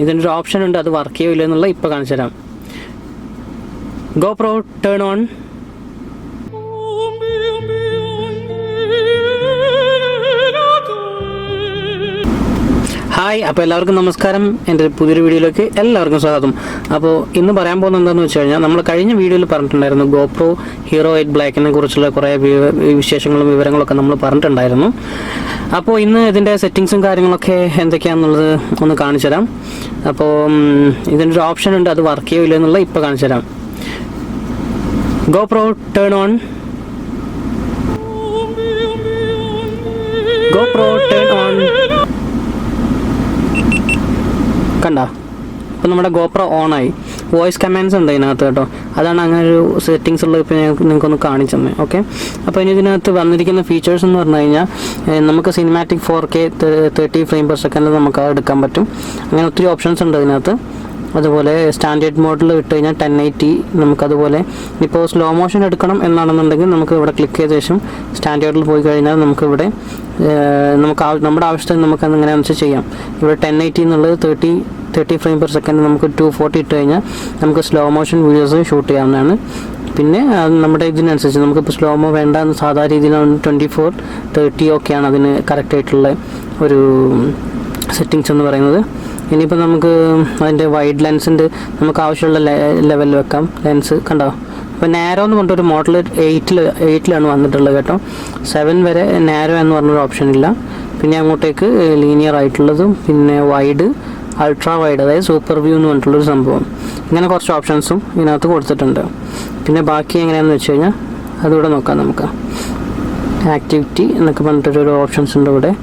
ഇതിനൊരു ഓപ്ഷൻ ഉണ്ട്, അത് വർക്ക് ചെയ്യില്ല എന്നുള്ള ഇപ്പോൾ കാണിച്ചു തരാം. GoPro turn on. ഹായ്, അപ്പോൾ എല്ലാവർക്കും നമസ്കാരം. എൻ്റെ പുതിയൊരു വീഡിയോയിലേക്ക് എല്ലാവർക്കും സ്വാഗതം. അപ്പോൾ ഇന്ന് പറയാൻ പോകുന്നത് എന്താണെന്ന് വെച്ച് കഴിഞ്ഞാൽ, നമ്മൾ കഴിഞ്ഞ വീഡിയോയിൽ പറഞ്ഞിട്ടുണ്ടായിരുന്നു GoPro HERO8 ബ്ലാക്കിനെ കുറിച്ചുള്ള കുറേ വിശേഷങ്ങളും വിവരങ്ങളൊക്കെ നമ്മൾ പറഞ്ഞിട്ടുണ്ടായിരുന്നു. അപ്പോൾ ഇന്ന് ഇതിൻ്റെ സെറ്റിങ്സും കാര്യങ്ങളൊക്കെ എന്തൊക്കെയാണെന്നുള്ളത് ഒന്ന് കാണിച്ചു തരാം. അപ്പോൾ ഇതിനൊരു ഓപ്ഷൻ ഉണ്ട്, അത് വർക്ക് ചെയ്യില്ല എന്നുള്ള ഇപ്പോൾ കാണിച്ചു തരാം. GoPro turn on. GoPro turn on. കണ്ട, അപ്പോൾ നമ്മുടെ GoPro ഓണായി. വോയിസ് കമാൻഡ്സ് ഉണ്ട് ഇതിനകത്ത് കേട്ടോ. അതാണ് അങ്ങനെ ഒരു സെറ്റിങ്സ് ഉള്ളത്. ഇപ്പോൾ ഞാൻ നിങ്ങൾക്കൊന്ന് കാണിച്ചു തന്നെ. ഓക്കെ, അപ്പോൾ ഇനി ഇതിനകത്ത് വന്നിരിക്കുന്ന ഫീച്ചേഴ്സ് എന്ന് പറഞ്ഞു കഴിഞ്ഞാൽ, നമുക്ക് സിനിമാറ്റിക് 4K 30 ഫ്രെയിം പെർ സെക്കൻഡിൽ നമുക്ക് അത് എടുക്കാൻ പറ്റും. അങ്ങനെ ഒത്തിരി ഓപ്ഷൻസ് ഉണ്ട് ഇതിനകത്ത്. അതുപോലെ സ്റ്റാൻഡേർഡ് മോഡിൽ ഇട്ട് കഴിഞ്ഞാൽ 1080. നമുക്കതുപോലെ ഇപ്പോൾ സ്ലോ മോഷൻ എടുക്കണം എന്നാണെന്നുണ്ടെങ്കിൽ നമുക്ക് ഇവിടെ ക്ലിക്ക് ചെയ്ത ശേഷം സ്റ്റാൻഡേർഡിൽ പോയി കഴിഞ്ഞാൽ നമുക്കിവിടെ നമ്മുടെ ആവശ്യത്തിന് നമുക്ക് അതെങ്ങനെയാണെന്ന് വെച്ചാൽ ചെയ്യാം. ഇവിടെ 1080 എന്നുള്ളത് 30 ഫ്രെയിം പെർ സെക്കൻഡ് നമുക്ക് 240 ഇട്ട് കഴിഞ്ഞാൽ നമുക്ക് സ്ലോ മോഷൻ വീഡിയോസ് ഷൂട്ട് ചെയ്യാവുന്നതാണ്. പിന്നെ നമ്മുടെ ഇതിനനുസരിച്ച് നമുക്കിപ്പോൾ സ്ലോമോ വേണ്ട എന്ന് സാധാരണ രീതിയിലാണ് 24, 30 ഒക്കെയാണ് അതിന് കറക്റ്റായിട്ടുള്ള ഒരു സെറ്റിങ്സ് എന്ന് പറയുന്നത്. ഇനിയിപ്പോൾ നമുക്ക് അതിൻ്റെ വൈഡ് ലെൻസിൻ്റെ നമുക്ക് ആവശ്യമുള്ള ലെവലിൽ വെക്കാം. ലെൻസ് കണ്ടോ, അപ്പോൾ നാരോ എന്ന് പറഞ്ഞിട്ടൊരു മോഡൽ 8ലാണ് വന്നിട്ടുള്ളത് കേട്ടോ. 7 വരെ നാരോ എന്ന് പറഞ്ഞൊരു ഓപ്ഷൻ ഇല്ല. പിന്നെ അങ്ങോട്ടേക്ക് ലീനിയർ ആയിട്ടുള്ളതും പിന്നെ വൈഡ്, അൾട്രാ വൈഡ്, അതായത് സൂപ്പർ വ്യൂ എന്ന് പറഞ്ഞിട്ടുള്ളൊരു സംഭവം. ഇങ്ങനെ കുറച്ച് ഓപ്ഷൻസും ഇതിനകത്ത് കൊടുത്തിട്ടുണ്ട്. പിന്നെ ബാക്കി എങ്ങനെയാണെന്ന് വെച്ച് കഴിഞ്ഞാൽ അതുകൂടെ നോക്കാം. നമുക്ക് ആക്ടിവിറ്റി എന്നൊക്കെ പറഞ്ഞിട്ടൊരു ഓപ്ഷൻസ് ഉണ്ട് ഇവിടെ.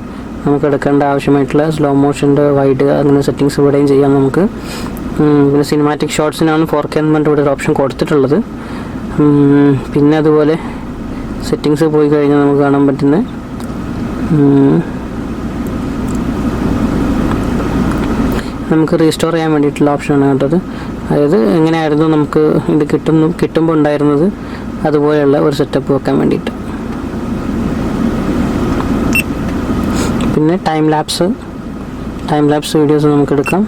നമുക്ക് എടുക്കേണ്ട ആവശ്യമായിട്ടുള്ള സ്ലോ മോഷൻ്റെ വൈഡ് അങ്ങനെ സെറ്റിങ്സ് ഇവിടെയും ചെയ്യാം നമുക്ക്. പിന്നെ സിനിമാറ്റിക് ഷോട്ട്സിനാണ് 4K എന്ന് പറഞ്ഞിട്ട് ഇവിടെ ഒരു ഓപ്ഷൻ കൊടുത്തിട്ടുള്ളത്. പിന്നെ അതുപോലെ സെറ്റിങ്സ് പോയി കഴിഞ്ഞാൽ നമുക്ക് കാണാൻ പറ്റുന്ന നമുക്ക് റീസ്റ്റോർ ചെയ്യാൻ വേണ്ടിയിട്ടുള്ള ഓപ്ഷനാണ് കേട്ടത്. അതായത് എങ്ങനെയായിരുന്നു നമുക്ക് ഇത് കിട്ടുമ്പോൾ ഉണ്ടായിരുന്നത് അതുപോലെയുള്ള ഒരു സെറ്റപ്പ് വെക്കാൻ വേണ്ടിയിട്ട്. പിന്നെ ടൈം ലാപ്സ് വീഡിയോസ് നമുക്ക് എടുക്കാം.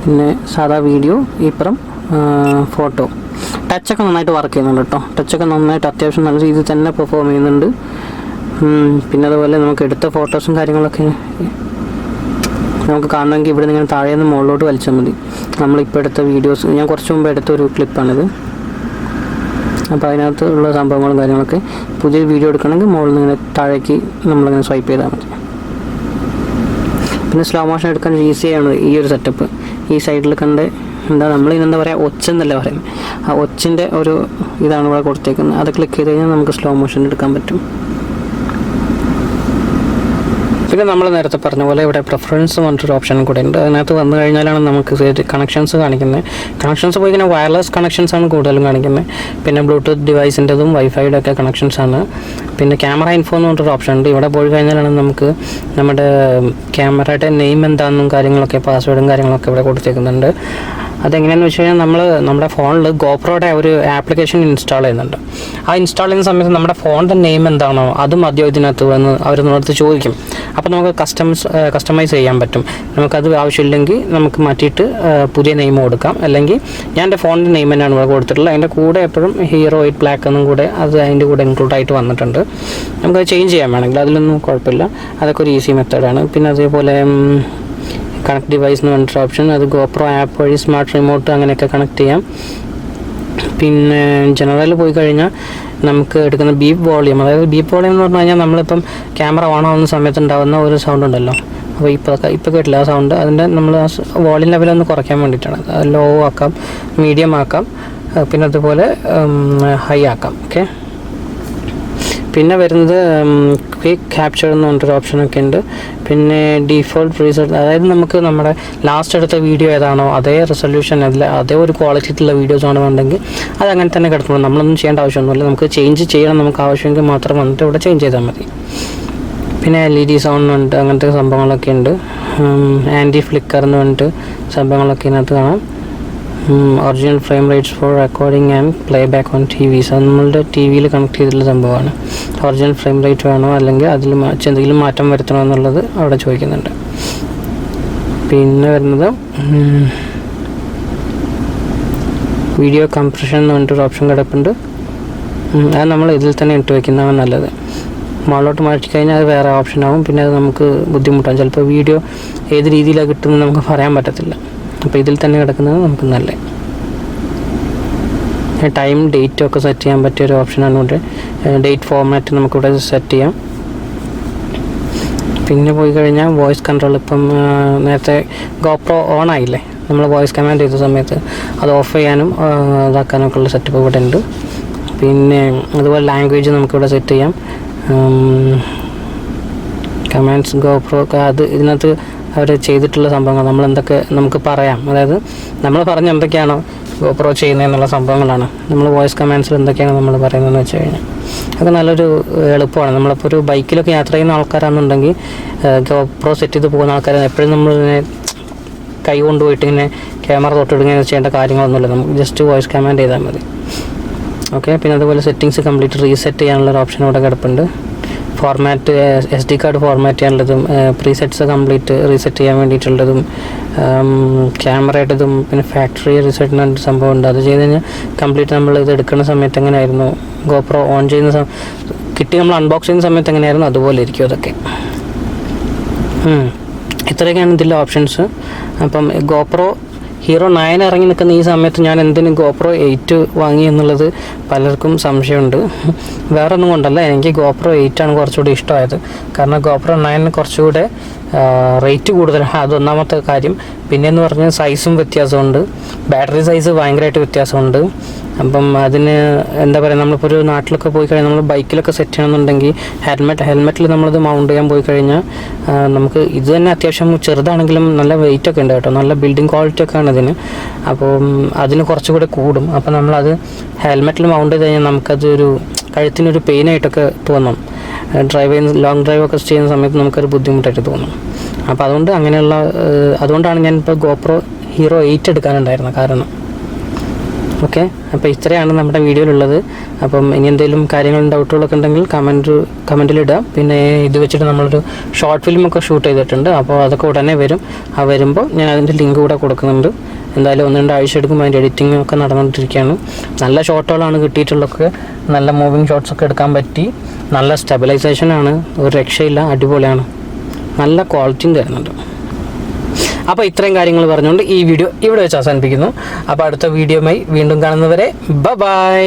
പിന്നെ സാധാ വീഡിയോ, ഇപ്പുറം ഫോട്ടോ. ടച്ചൊക്കെ നന്നായിട്ട് വർക്ക് ചെയ്യുന്നുണ്ട് കേട്ടോ. ടച്ചൊക്കെ നന്നായിട്ട് അത്യാവശ്യം നല്ല രീതിയിൽ തന്നെ പെർഫോം ചെയ്യുന്നുണ്ട്. പിന്നെ അതുപോലെ നമുക്ക് എടുത്ത ഫോട്ടോസും കാര്യങ്ങളൊക്കെ നമുക്ക് കാണണമെങ്കിൽ ഇവിടെ നിന്ന് താഴെ നിന്ന് മുകളിലോട്ട് വലിച്ചാൽ മതി. നമ്മളിപ്പോൾ എടുത്ത വീഡിയോസ്, ഞാൻ കുറച്ച് മുമ്പ് എടുത്തൊരു ക്ലിപ്പാണിത്. അപ്പോൾ അതിനകത്ത് ഉള്ള സംഭവങ്ങളും കാര്യങ്ങളൊക്കെ പുതിയ വീഡിയോ എടുക്കണമെങ്കിൽ മുകളിൽ നിന്ന് ഇങ്ങനെ താഴേക്ക് നമ്മളിങ്ങനെ സ്വൈപ്പ് ചെയ്താൽ മതി. പിന്നെ സ്ലോ മോഷൻ എടുക്കാൻ ഈസിയാണ് ഈ ഒരു സെറ്റപ്പ്. ഈ സൈഡിൽ കണ്ട് നമ്മളിതെന്താ പറയുക, ഒച്ചെന്നല്ലേ പറയുന്നത്, ആ ഒച്ചിൻ്റെ ഒരു ഇതാണ് ഇവിടെ കൊടുത്തേക്കുന്നത്. അത് ക്ലിക്ക് ചെയ്ത് കഴിഞ്ഞാൽ നമുക്ക് സ്ലോ മോഷൻ എടുക്കാൻ പറ്റും. പിന്നെ നമ്മൾ നേരത്തെ പറഞ്ഞ പോലെ ഇവിടെ പ്രിഫറൻസ് പറഞ്ഞിട്ടൊരു ഓപ്ഷൻ കൂടെ ഉണ്ട്. അതിനകത്ത് വന്നു കഴിഞ്ഞാലാണ് നമുക്ക് കണക്ഷൻസ് കാണിക്കുന്നത്. കണക്ഷൻസ് പോയി ഇങ്ങനെ വയർലെസ് കണക്ഷൻസാണ് കൂടുതലും കാണിക്കുന്നത്. പിന്നെ ബ്ലൂടൂത്ത് ഡിവൈസിൻ്റെതും വൈഫൈയുടെ ഒക്കെ കണക്ഷൻസാണ്. പിന്നെ ക്യാമറ ഇൻഫോ എന്ന് പറഞ്ഞൊരു ഓപ്ഷൻ ഉണ്ട്. ഇവിടെ പോയി കഴിഞ്ഞാലാണ് നമുക്ക് നമ്മുടെ ക്യാമറയുടെ നെയിം എന്താണെന്നും കാര്യങ്ങളൊക്കെ പാസ്വേഡും കാര്യങ്ങളൊക്കെ ഇവിടെ കൊടുത്തേക്കുന്നുണ്ട്. അതെങ്ങനെയാണെന്ന് വെച്ച് കഴിഞ്ഞാൽ നമ്മുടെ ഫോണിൽ ഗോപ്രോയുടെ ഒരു ആപ്ലിക്കേഷൻ ഇൻസ്റ്റാൾ ചെയ്യുന്നുണ്ട്. ആ ഇൻസ്റ്റാൾ ചെയ്യുന്ന സമയത്ത് നമ്മുടെ ഫോണിൻ്റെ നെയിം എന്താണോ അതും ആദ്യം ഇതിനകത്ത് വന്ന് അവർ നമ്മളടുത്ത് ചോദിക്കും. അപ്പോൾ നമുക്ക് കസ്റ്റമൈസ് ചെയ്യാൻ പറ്റും. നമുക്കത് ആവശ്യമില്ലെങ്കിൽ നമുക്ക് മാറ്റിയിട്ട് പുതിയ നെയിം കൊടുക്കാം. അല്ലെങ്കിൽ ഞാൻ എൻ്റെ ഫോണിൻ്റെ നെയിം തന്നെയാണ് ഇവിടെ കൊടുത്തിട്ടുള്ളത്. അതിൻ്റെ കൂടെ എപ്പോഴും HERO8 ബ്ലാക്ക് എന്നും കൂടെ അത് അതിൻ്റെ കൂടെ ഇൻക്ലൂഡ് ആയിട്ട് വന്നിട്ടുണ്ട്. നമുക്കത് ചേഞ്ച് ചെയ്യാൻ വേണമെങ്കിൽ അതിലൊന്നും കുഴപ്പമില്ല. അതൊക്കെ ഒരു ഈസി മെത്തേഡാണ്. പിന്നെ അതേപോലെ കണക്ട് ഡിവൈസ് എന്ന് പറഞ്ഞിട്ട് ഓപ്ഷൻ, അത് GoPro ആപ്പ് വഴി സ്മാർട്ട് റിമോട്ട് അങ്ങനെയൊക്കെ കണക്ട് ചെയ്യാം. പിന്നെ ജനറലിൽ പോയി കഴിഞ്ഞാൽ നമുക്ക് എടുക്കുന്ന ബീപ്പ് വോളിയം, അതായത് ബീപ്പ് വോളിയം എന്ന് പറഞ്ഞു കഴിഞ്ഞാൽ നമ്മളിപ്പം ക്യാമറ ഓൺ ആവുന്ന സമയത്ത് ഉണ്ടാകുന്ന ഒരു സൗണ്ട് ഉണ്ടല്ലോ, അപ്പോൾ ഇപ്പോൾ കേട്ടില്ല ആ സൗണ്ട്, അതിൻ്റെ നമ്മൾ ആ വോളിയം ലെവലൊന്ന് കുറയ്ക്കാൻ വേണ്ടിയിട്ടാണ്. അത് ലോ ആക്കാം, മീഡിയം ആക്കാം, പിന്നെ അതുപോലെ ഹൈ ആക്കാം. ഓക്കെ, പിന്നെ വരുന്നത് ക്വിക്ക് ക്യാപ്ചർ എന്ന് പറഞ്ഞിട്ടൊരു ഓപ്ഷനൊക്കെ ഉണ്ട്. പിന്നെ ഡീഫോൾട്ട് പ്രീസെറ്റ്, അതായത് നമുക്ക് നമ്മുടെ ലാസ്റ്റ് എടുത്ത വീഡിയോ ഏതാണോ അതേ റെസൊല്യൂഷൻ, അതേ ഒരു ക്വാളിറ്റിയിലുള്ള വീഡിയോസ് ആണെന്നുണ്ടെങ്കിൽ അത് അങ്ങനെ തന്നെ കിടക്കണം. നമ്മളൊന്നും ചെയ്യേണ്ട ആവശ്യമൊന്നുമില്ല. നമുക്ക് ചേഞ്ച് ചെയ്യണം, നമുക്ക് ആവശ്യമെങ്കിൽ മാത്രം വന്നിട്ട് ഇവിടെ ചേഞ്ച് ചെയ്താൽ മതി. പിന്നെ LED സൗണ്ട് ഉണ്ട്, അങ്ങനത്തെ സംഭവങ്ങളൊക്കെ ഉണ്ട്. ആൻറ്റി ഫ്ലിക്കർ എന്ന് പറഞ്ഞിട്ട് സംഭവങ്ങളൊക്കെ ഇതിനകത്ത് കാണാം. Original frame rates four recording and play back on TVs, അത് നമ്മളുടെ TV-യിൽ കണക്ട് ചെയ്തിട്ടുള്ള സംഭവമാണ്. ഒറിജിനൽ ഫ്രെയിം റേറ്റ് വേണോ അല്ലെങ്കിൽ അതിൽ എന്തെങ്കിലും മാറ്റം വരുത്തണോ എന്നുള്ളത് അവിടെ ചോദിക്കുന്നുണ്ട്. പിന്നെ വരുന്നത് വീഡിയോ കംപ്രഷൻ എന്ന് പറഞ്ഞിട്ടൊരു ഓപ്ഷൻ കിടപ്പുണ്ട്. അത് നമ്മൾ ഇതിൽ തന്നെ ഇട്ട് വയ്ക്കുന്നതാണ് നല്ലത്. മുകളിലോട്ട് മാറ്റി കഴിഞ്ഞാൽ അത് വേറെ ഓപ്ഷനാവും. പിന്നെ അത് നമുക്ക് ബുദ്ധിമുട്ടാകും. ചിലപ്പോൾ വീഡിയോ ഏത് രീതിയിലാണ് കിട്ടുന്നത് നമുക്ക് പറയാൻ പറ്റത്തില്ല. അപ്പോൾ ഇതിൽ തന്നെ കിടക്കുന്നത് നമുക്ക് നല്ലത്. ടൈം ഡേറ്റും ഒക്കെ സെറ്റ് ചെയ്യാൻ പറ്റിയൊരു ഓപ്ഷനാണ് ഇവിടെ. ഡേറ്റ് ഫോർമാറ്റ് നമുക്കിവിടെ സെറ്റ് ചെയ്യാം. പിന്നെ പോയി കഴിഞ്ഞാൽ വോയിസ് കൺട്രോൾ. ഇപ്പം നേരത്തെ ഗോപ്രോ ഓൺ ആയില്ലേ, നമ്മൾ വോയിസ് കമാൻഡ് ചെയ്ത സമയത്ത് അത് ഓഫ് ചെയ്യാനും ഇതാക്കാനൊക്കെ ഉള്ള സെറ്റപ്പ് ഇവിടെ ഉണ്ട്. പിന്നെ അതുപോലെ ലാംഗ്വേജ് നമുക്കിവിടെ സെറ്റ് ചെയ്യാം. കമാൻഡ്സ് ഗോപ്രോ ഒക്കെ അത് ഇതിനകത്ത് അവർ ചെയ്തിട്ടുള്ള സംഭവങ്ങൾ നമ്മളെന്തൊക്കെ നമുക്ക് പറയാം. അതായത് നമ്മൾ പറഞ്ഞ എന്തൊക്കെയാണോ ഗോപ്രോ ചെയ്യുന്നതെന്നുള്ള സംഭവങ്ങളാണ് നമ്മൾ വോയിസ് കമാൻഡ്സിൽ എന്തൊക്കെയാണ് നമ്മൾ പറയുന്നതെന്ന് വെച്ച് കഴിഞ്ഞാൽ അതൊക്കെ നല്ലൊരു എളുപ്പമാണ്. നമ്മളിപ്പോൾ ഒരു ബൈക്കിലൊക്കെ യാത്ര ചെയ്യുന്ന ആൾക്കാരാണെന്നുണ്ടെങ്കിൽ ഗോപ്രോ സെറ്റ് ചെയ്ത് പോകുന്ന ആൾക്കാർ എപ്പോഴും നമ്മളിങ്ങനെ കൈ കൊണ്ടുപോയിട്ട് ഇങ്ങനെ ക്യാമറ തൊട്ടിടുകയും ചെയ്യേണ്ട കാര്യങ്ങളൊന്നുമില്ല. നമുക്ക് ജസ്റ്റ് വോയിസ് കമാൻഡ് ചെയ്താൽ മതി. ഓക്കെ. പിന്നെ അതുപോലെ സെറ്റിങ്സ് കംപ്ലീറ്റ് റീസെറ്റ് ചെയ്യാനുള്ളൊരു ഓപ്ഷൻ ഇവിടെ കിടപ്പുണ്ട്. ഫോർമാറ്റ് SD കാർഡ് ഫോർമാറ്റ് ചെയ്യാനുള്ളതും പ്രീസെറ്റ്സ് കംപ്ലീറ്റ് റീസെറ്റ് ചെയ്യാൻ വേണ്ടിയിട്ടുള്ളതും ക്യാമറയുടേതും പിന്നെ ഫാക്ടറി റീസെറ്റ് എന്ന സംഭവം ഉണ്ട്. അത് ചെയ്ത് കഴിഞ്ഞാൽ കംപ്ലീറ്റ് നമ്മൾ ഇത് എടുക്കുന്ന സമയത്ത് എങ്ങനെയായിരുന്നു ഗോപ്രോ ഓൺ ചെയ്യുന്ന കിട്ടി നമ്മൾ അൺബോക്സ് ചെയ്യുന്ന സമയത്ത് എങ്ങനെയായിരുന്നു അതുപോലെ ഇരിക്കും അതൊക്കെ. ഇത്രയൊക്കെയാണ് ഇതിൻ്റെ ഓപ്ഷൻസ്. അപ്പം ഗോപ്രോ HERO9 ഇറങ്ങി നിൽക്കുന്ന ഈ സമയത്ത് ഞാൻ എന്തിന് GoPro 8 വാങ്ങി എന്നുള്ളത് പലർക്കും സംശയമുണ്ട്. വേറെ ഒന്നും കൊണ്ടല്ല, എനിക്ക് GoPro 8 ആണ് കുറച്ചുകൂടി ഇഷ്ടമായത്. കാരണം GoPro 9 കുറച്ചുകൂടെ റേറ്റ് കൂടുതലാണ്, അതൊന്നാമത്തെ കാര്യം. പിന്നെയെന്ന് പറഞ്ഞാൽ സൈസും വ്യത്യാസമുണ്ട്, ബാറ്ററി സൈസ് ഭയങ്കരമായിട്ട് വ്യത്യാസമുണ്ട്. അപ്പം അതിന് എന്താ പറയുക, നമ്മളിപ്പോൾ ഒരു നാട്ടിലൊക്കെ പോയി കഴിഞ്ഞാൽ നമ്മൾ ബൈക്കിലൊക്കെ സെറ്റ് ചെയ്യണമെന്നുണ്ടെങ്കിൽ ഹെൽമെറ്റിൽ നമ്മളത് മൗണ്ട് ചെയ്യാൻ പോയി കഴിഞ്ഞാൽ നമുക്ക് ഇത് തന്നെ അത്യാവശ്യം ചെറുതാണെങ്കിലും നല്ല വെയിറ്റ് ഒക്കെ ഉണ്ട് കേട്ടോ, നല്ല ബിൽഡിംഗ് ക്വാളിറ്റി ഒക്കെ ആണ് ഇതിന്. അപ്പം അതിന് കുറച്ചുകൂടെ കൂടും. അപ്പം നമ്മളത് ഹെൽമെറ്റിൽ മൗണ്ട് ചെയ്ത് കഴിഞ്ഞാൽ നമുക്കതൊരു കഴുത്തിനൊരു പെയിനായിട്ടൊക്കെ തോന്നും. ലോങ് ഡ്രൈവ് ഒക്കെ ചെയ്യുന്ന സമയത്ത് നമുക്കൊരു ബുദ്ധിമുട്ടായിട്ട് തോന്നും. അപ്പോൾ അതുകൊണ്ടാണ് ഞാനിപ്പോൾ GoPro HERO8 എടുക്കാനുണ്ടായിരുന്നത് കാരണം. ഓക്കെ, അപ്പോൾ ഇത്രയാണ് നമ്മുടെ വീഡിയോയിലുള്ളത്. അപ്പം ഇനി എന്തെങ്കിലും കാര്യങ്ങളും ഡൗട്ടുകളൊക്കെ ഉണ്ടെങ്കിൽ കമൻറ്റിലിടാം. പിന്നെ ഇത് വെച്ചിട്ട് നമ്മളൊരു ഷോർട്ട് ഫിലിമൊക്കെ ഷൂട്ട് ചെയ്തിട്ടുണ്ട്. അപ്പോൾ അതൊക്കെ ഉടനെ വരും. വരുമ്പോൾ ഞാൻ അതിൻ്റെ ലിങ്ക് കൂടെ കൊടുക്കുന്നുണ്ട്. എന്തായാലും 1-2 ആഴ്ച എടുക്കുമ്പോൾ അതിൻ്റെ എഡിറ്റിംഗ് ഒക്കെ നടന്നുകൊണ്ടിരിക്കുകയാണ്. നല്ല ഷോട്ടുകളാണ് കിട്ടിയിട്ടുള്ളതൊക്കെ, നല്ല മൂവിങ് ഷോട്ട്സൊക്കെ എടുക്കാൻ പറ്റി. നല്ല സ്റ്റെബിലൈസേഷനാണ്, ഒരു രക്ഷയില്ല, അടിപൊളിയാണ്, നല്ല ക്വാളിറ്റിയും തരുന്നുണ്ട്. അപ്പോൾ ഇത്രയും കാര്യങ്ങൾ പറഞ്ഞുകൊണ്ട് ഈ വീഡിയോ ഇവിടെ വെച്ച് അവസാനിപ്പിക്കുന്നു. അപ്പോൾ അടുത്ത വീഡിയോയുമായി വീണ്ടും കാണുന്നവരെ ബൈ.